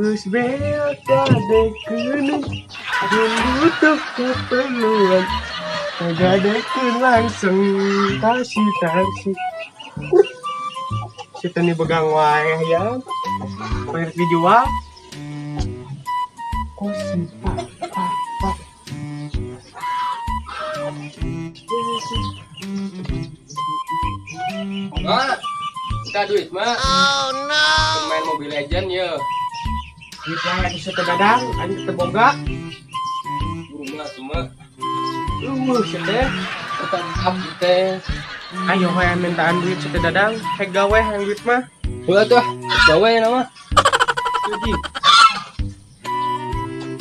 Geus bea gadekeun butuh keperluan gadekeun langsung kasih si tani begang wae ya banyak dijual kok si pak Wah, kita duit mah. Oh no. Main Mobile Legend ya. duit wae di situ dadang anu teu boga Rumah cuma. teh Tetap up teh. ayo wae mintaan duit situ dadang hek gawe yang duit mah Ulah tuh, gawe nama. Suji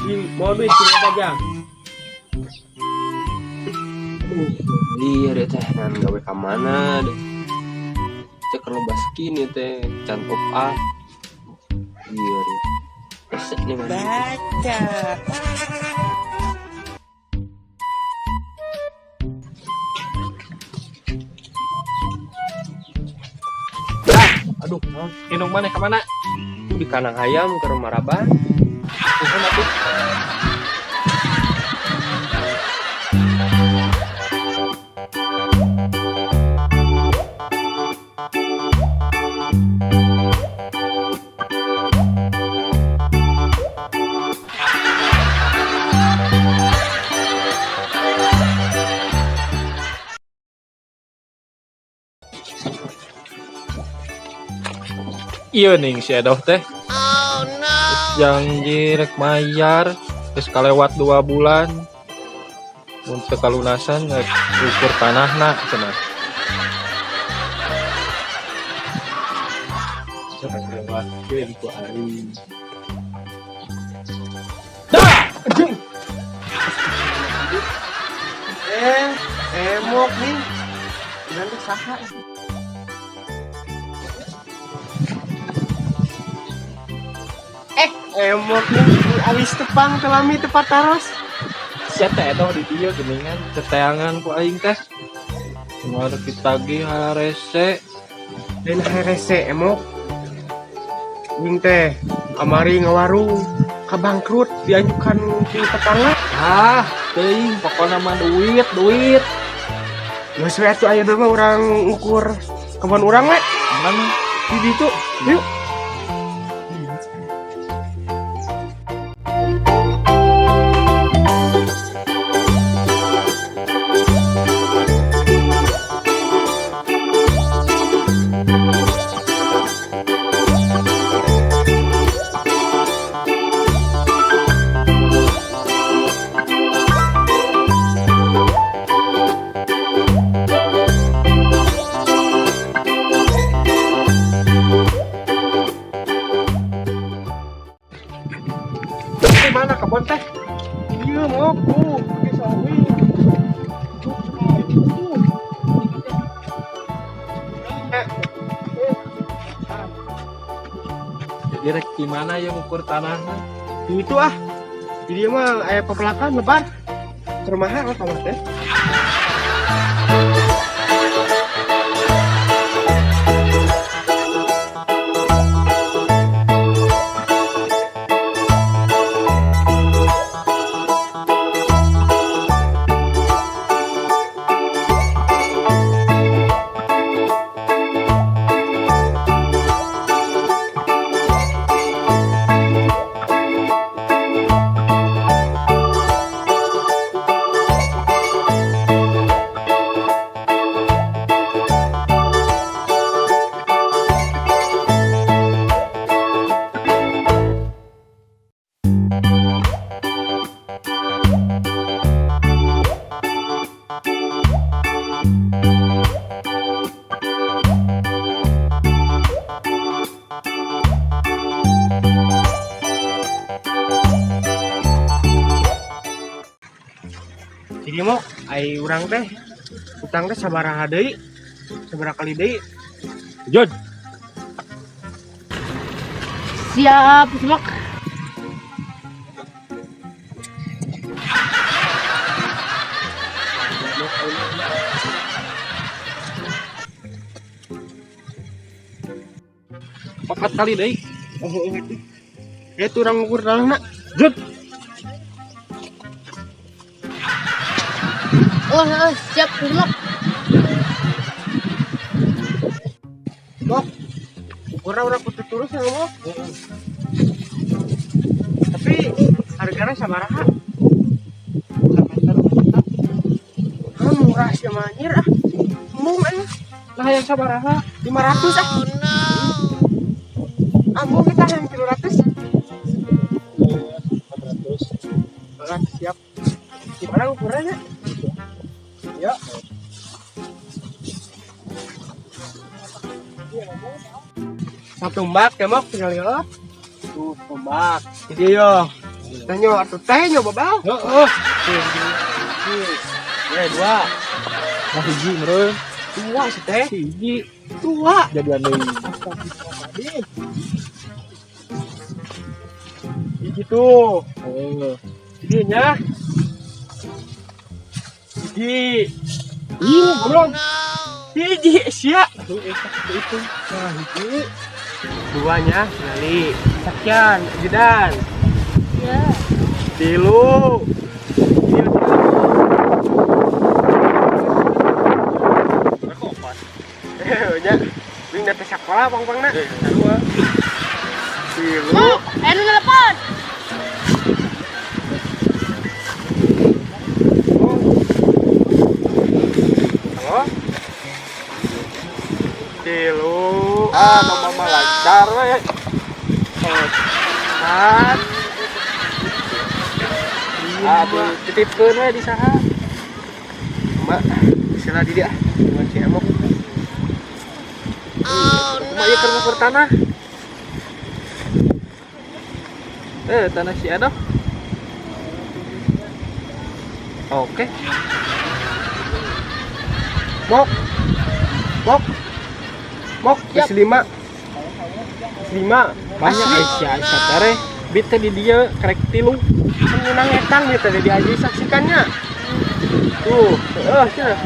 di mau duit sini aja Iya deh teh, nan gawe ka mana deh. Cek kalau baskin ya teh, can top up. Iya deh. Esek nih mana? Baca. Aduh, indung mana ke mana? Di kandang ayam ke rumah Raban. Tuhan atuh. Iya nih si Edoh teh. Oh no. Janji rek mayar terus kalewat 2 bulan. Untuk kalunasan rek ukur tanahna cenah. Jangan lewat game ku hari. Emok nih. Nanti saha. Emok nih alis tepang telami tepat taros. Sia teh Edoh di dieu geuningan teteangan ku aing teh. Kemarin ditagih harese. Dan herese emok. Ning teh kamari ngawarung kabangkrut diajukan ke tetangga. Ah, teuing pokona mah duit. Geus we atuh aya mah urang ukur kebon urang we. Mana? Di ditu. Yuk. Mana kebon teh? Iya mau tuh, pakai sawi. Jadi rek gimana ya ukur tanahnya? Itu ah, jadi mah ayah pepelakan lebar. Termahal kamar teh. Jadi mau ai urang teh utang teh sabaraha deui? Sabaraha kali deui? Jod, Siap, Mak. papat kali deui. Oh, Itu orang ngukur tanah nak. Jut. Oh, siap Semak. Mok. Orang kudu terus ya Mok. Tapi harganya sabaraha? Ah, murah sih manjir ah. Mung lah yang sabaraha? 500 ah. Ambo kita yang 300. 400 siap. Gimana ukurannya? Ya. Satu tombak ya Mok tinggal ya. Tuh tombak. Jadi yo. Tanya atuh teh nyoba bal. Heeh. Ya dua. Nah hiji meureun. Dua sih teh. Hiji Dua. jadian deui. Astagfirullahaladzim. Gitu. Heeh. Jadinya. Hiji. Belum. Hiji sia. Itu. Nah, hiji. Duanya sekali. Sekian, jedan. Ya. Tilu. Nya, ini nanti sekolah pang-pang nak. Dua. Tilu. Mok, nu nelpon. Halo. Tilu. Mama lancar we. Empat. Aduh, titipkeun we di saha? Mbak, istilah di dia. Masih emok. Kumaha ieu keur ngukur tanah? Tanah si Ado. Oke. Mok. Masih 5. 5. Banyak Aisyah teh bit teh di dieu karek 3. Menang etang nih tadi diaji saksikannya. Tuh, cenah.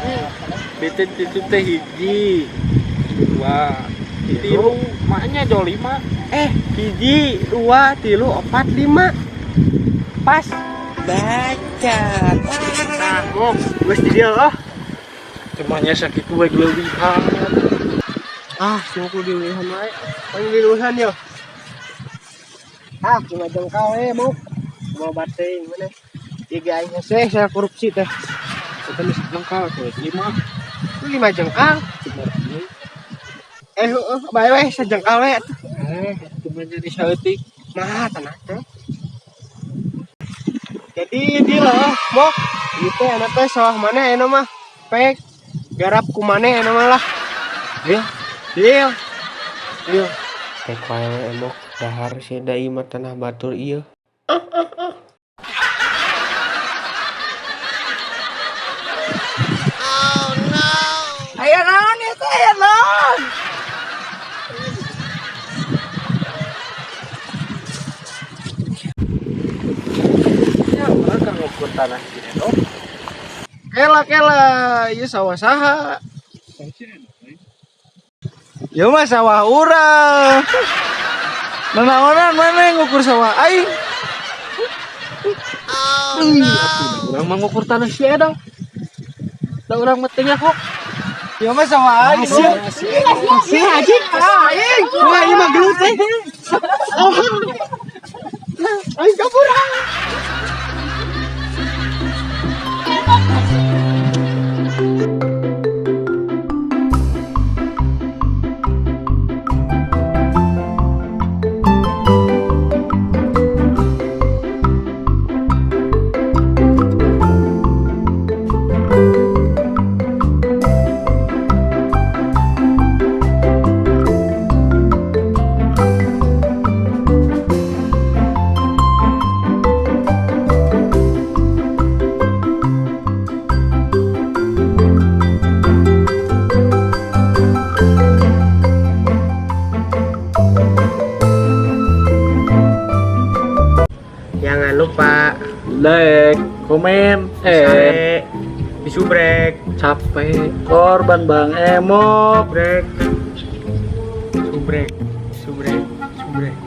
Bit itu teh hiji. 2. 3 maknya do 5. Hiji, 2, 3, 4, 5. Pas. Baca. Nah, Mok, geus di dieu ah. Cumanya sakit we geulihan. Sungguh diulihan wae. Paling diulihan yo. Cuma jengkal Mok. Mau bating mana? Tiga aja saya korupsi teh. Kita mesti jengkal tuh 5. Itu 5 jengkal. Bae we sajengkal we. Cuma jadi saeutik. Nah, tanah teh. Jadi di loh, Mok. Ieu teh ana teh sawah mana eno mah? Pek garap ku maneh eno mah lah. Deal. Tek wae emok dahar si dai mah tanah batur ieu. Aya naon ieu teh aya naon? Ya, orang kan ngukur tanah si Ado. Kela ieu sawah saha? Ya mah sawah urang. Nanaonan mana ngukur sawah aing? Orang mah ngukur tanah si Ado. Da urang mah teh kok. Ya mah sawah aing. Si Haji aing. Wah, ieu mah gelut teh. Aing kapurang. Jangan lupa Like, komen, share, disubrek, capek, korban Bang Emok. subrek, subrek.